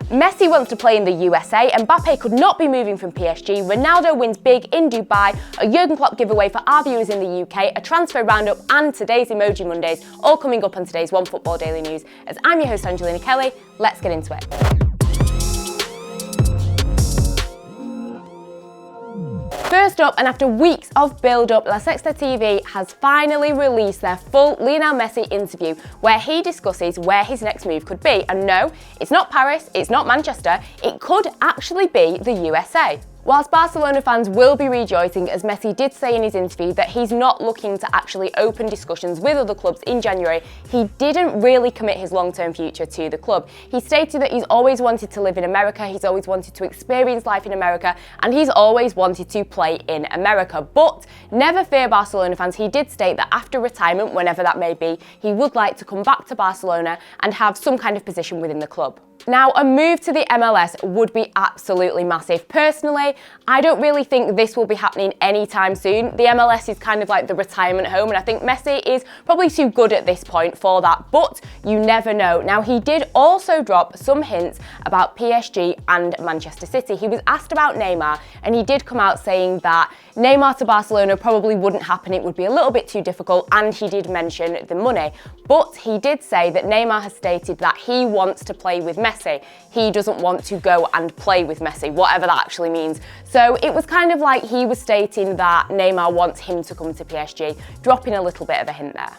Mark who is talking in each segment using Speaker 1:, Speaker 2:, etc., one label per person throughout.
Speaker 1: Messi wants to play in the USA, Mbappe could not be moving from PSG, Ronaldo wins big in Dubai, a Jürgen Klopp giveaway for our viewers in the UK, a transfer roundup and today's Emoji Mondays, all coming up on today's OneFootball Daily News. As I'm your host Angelina Kelly, let's get into it. First up, and after weeks of build-up, La Sexta TV has finally released their full Lionel Messi interview where he discusses where his next move could be. And no, it's not Paris, it's not Manchester, it could actually be the USA. Whilst Barcelona fans will be rejoicing, as Messi did say in his interview that he's not looking to actually open discussions with other clubs in January, he didn't really commit his long-term future to the club. He stated that he's always wanted to live in America, he's always wanted to experience life in America, and he's always wanted to play in America. But never fear, Barcelona fans, he did state that after retirement, whenever that may be, he would like to come back to Barcelona and have some kind of position within the club. Now, a move to the MLS would be absolutely massive. Personally, I don't really think this will be happening anytime soon. The MLS is kind of like the retirement home, and I think Messi is probably too good at this point for that, but you never know. Now, he did also drop some hints about PSG and Manchester City. He was asked about Neymar, and he did come out saying that Neymar to Barcelona probably wouldn't happen, it would be a little bit too difficult, and he did mention the money. But he did say that Neymar has stated that he wants to play with Messi. He doesn't want to go and play with Messi, whatever that actually means. So it was kind of like he was stating that Neymar wants him to come to PSG, dropping a little bit of a hint there.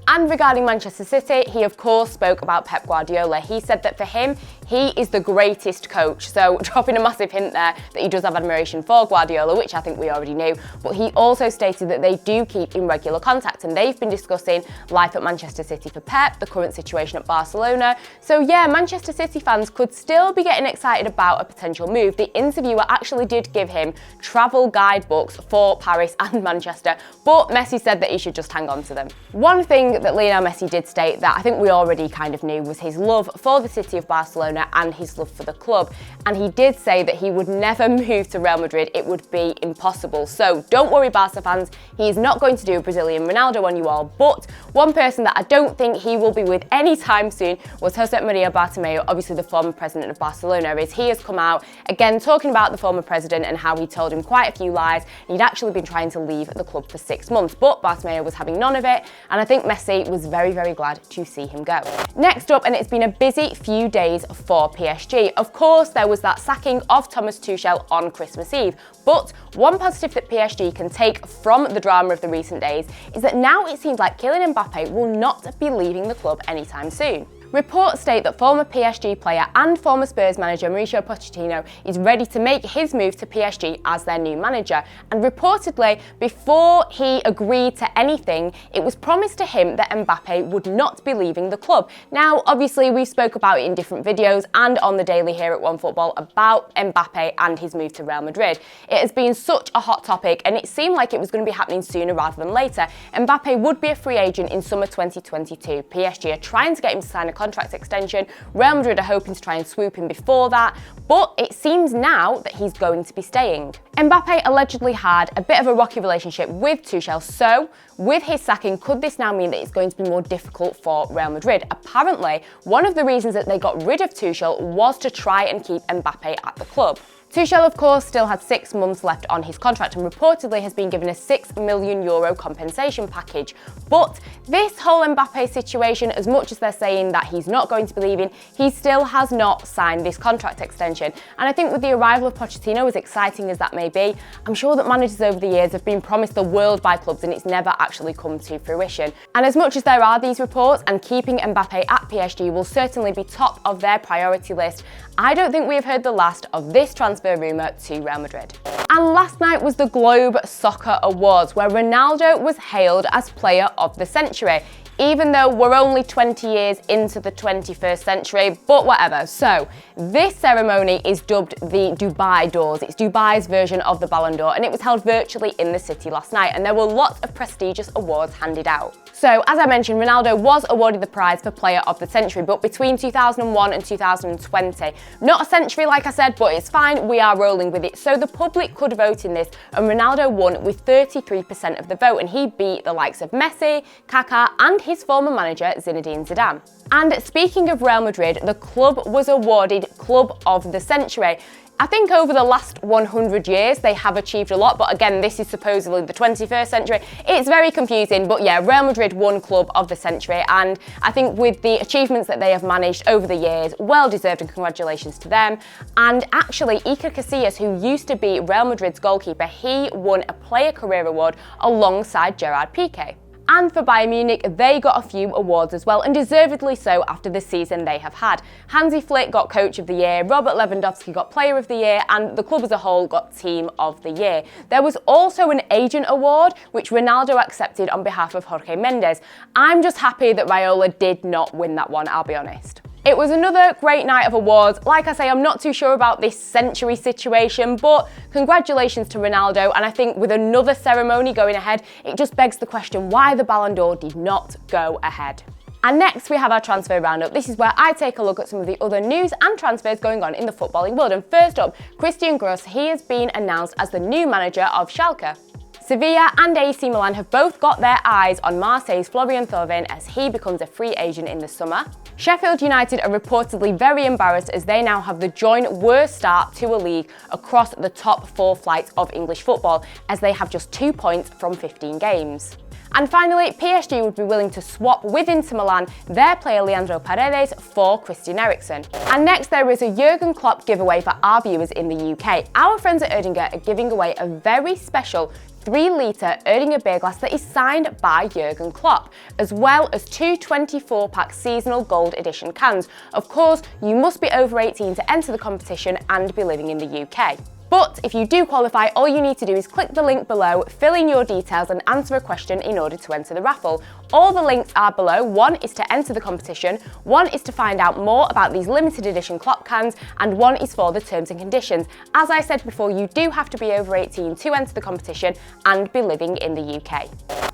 Speaker 1: And regarding Manchester City, he of course spoke about Pep Guardiola. He said that for him, he is the greatest coach. So dropping a massive hint there that he does have admiration for Guardiola, which I think we already knew. But he also stated that they do keep in regular contact and they've been discussing life at Manchester City for Pep, the current situation at Barcelona. So yeah, Manchester City fans could still be getting excited about a potential move. The interviewer actually did give him travel guidebooks for Paris and Manchester, but Messi said that he should just hang on to them. One thing that Lionel Messi did state that I think we already kind of knew was his love for the city of Barcelona and his love for the club. And he did say that he would never move to Real Madrid, it would be impossible. So don't worry, Barca fans, he is not going to do a Brazilian Ronaldo on you all. But one person that I don't think he will be with anytime soon was Jose Maria Bartomeu, obviously the former president of Barcelona. Is he has come out again talking about the former president and how he told him quite a few lies. He'd actually been trying to leave the club for 6 months, but Bartomeu was having none of it, and I think Messi was very, very glad to see him go. Next up, and it's been a busy few days for PSG. Of course, there was that sacking of Thomas Tuchel on Christmas Eve, but one positive that PSG can take from the drama of the recent days is that now it seems like Kylian Mbappe will not be leaving the club anytime soon. Reports state that former PSG player and former Spurs manager Mauricio Pochettino is ready to make his move to PSG as their new manager. And reportedly, before he agreed to anything, it was promised to him that Mbappe would not be leaving the club. Now, obviously, we spoke about it in different videos and on the Daily here at OneFootball about Mbappe and his move to Real Madrid. It has been such a hot topic, and it seemed like it was going to be happening sooner rather than later. Mbappe would be a free agent in summer 2022. PSG are trying to get him to sign a contract extension. Real Madrid are hoping to try and swoop him before that, but it seems now that he's going to be staying. Mbappe allegedly had a bit of a rocky relationship with Tuchel, so with his sacking, could this now mean that it's going to be more difficult for Real Madrid? Apparently, one of the reasons that they got rid of Tuchel was to try and keep Mbappe at the club. Tuchel, of course, still had 6 months left on his contract and reportedly has been given a €6 million compensation package. But this whole Mbappe situation, as much as they're saying that he's not going to be leaving, he still has not signed this contract extension. And I think with the arrival of Pochettino, as exciting as that may be, I'm sure that managers over the years have been promised the world by clubs and it's never actually come to fruition. And as much as there are these reports, and keeping Mbappe at PSG will certainly be top of their priority list, I don't think we have heard the last of this transfer rumour to Real Madrid. And last night was the Globe Soccer Awards, where Ronaldo was hailed as Player of the Century, even though we're only 20 years into the 21st century, but whatever. So this ceremony is dubbed the Dubai Doors. It's Dubai's version of the Ballon d'Or, and it was held virtually in the city last night, and there were lots of prestigious awards handed out. So, as I mentioned, Ronaldo was awarded the prize for Player of the Century, but between 2001 and 2020. Not a century, like I said, but it's fine, we are rolling with it. So the public could vote in this, and Ronaldo won with 33% of the vote, and he beat the likes of Messi, Kaká, and his former manager Zinedine Zidane. And speaking of Real Madrid, the club was awarded Club of the Century. I think over the last 100 years they have achieved a lot, but again, this is supposedly the 21st century. It's very confusing, but yeah, Real Madrid won Club of the Century, and I think with the achievements that they have managed over the years, well deserved, and congratulations to them. And actually, Iker Casillas, who used to be Real Madrid's goalkeeper, he won a Player Career Award alongside Gerard Piqué. And for Bayern Munich, they got a few awards as well, and deservedly so after the season they have had. Hansi Flick got Coach of the Year, Robert Lewandowski got Player of the Year, and the club as a whole got Team of the Year. There was also an Agent Award, which Ronaldo accepted on behalf of Jorge Mendes. I'm just happy that Raiola did not win that one, I'll be honest. It was another great night of awards. Like I say, I'm not too sure about this century situation, but congratulations to Ronaldo. And I think with another ceremony going ahead, it just begs the question why the Ballon d'Or did not go ahead. And next we have our transfer roundup. This is where I take a look at some of the other news and transfers going on in the footballing world. And first up, Christian Gross, he has been announced as the new manager of Schalke. Sevilla and AC Milan have both got their eyes on Marseille's Florian Thauvin as he becomes a free agent in the summer. Sheffield United are reportedly very embarrassed as they now have the joint worst start to a league across the top 4 flights of English football, as they have just 2 points from 15 games. And finally, PSG would be willing to swap with Inter Milan their player Leandro Paredes for Christian Eriksen. And next there is a Jürgen Klopp giveaway for our viewers in the UK. Our friends at Erdinger are giving away a very special 3-litre Erdinger beer glass that is signed by Jürgen Klopp, as well as 2 24-pack seasonal gold edition cans. Of course, you must be over 18 to enter the competition and be living in the UK. But if you do qualify, all you need to do is click the link below, fill in your details and answer a question in order to enter the raffle. All the links are below. One is to enter the competition, one is to find out more about these limited edition Klopp cans, and one is for the terms and conditions. As I said before, you do have to be over 18 to enter the competition and be living in the UK.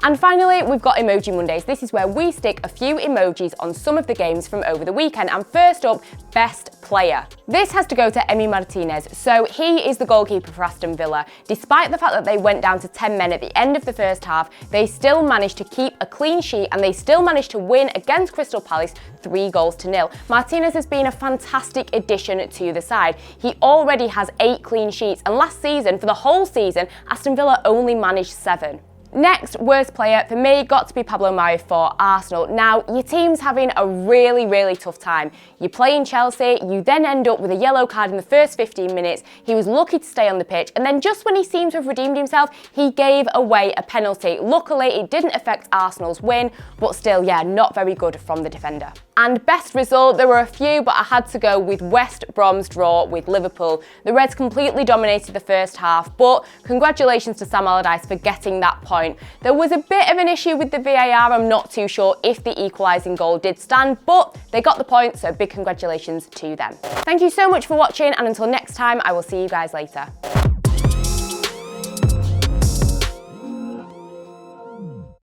Speaker 1: And finally, we've got Emoji Mondays. This is where we stick a few emojis on some of the games from over the weekend. And first up, best player. This has to go to Emi Martinez. So he is the goalkeeper for Aston Villa. Despite the fact that they went down to 10 men at the end of the first half, they still managed to keep a clean sheet and they still managed to win against Crystal Palace 3-0. Martinez has been a fantastic addition to the side. He already has 8 clean sheets, and last season, for the whole season, Aston Villa only managed 7. Next, worst player for me got to be Pablo Mari for Arsenal. Now, your team's having a really tough time. You play in Chelsea, you then end up with a yellow card in the first 15 minutes. He was lucky to stay on the pitch, and then just when he seemed to have redeemed himself, he gave away a penalty. Luckily, it didn't affect Arsenal's win, but still, yeah, not very good from the defender. And best result, there were a few, but I had to go with West Brom's draw with Liverpool. The Reds completely dominated the first half, but congratulations to Sam Allardyce for getting that point. There was a bit of an issue with the VAR. I'm not too sure if the equalising goal did stand, but they got the point, so big congratulations to them. Thank you so much for watching, and until next time, I will see you guys later.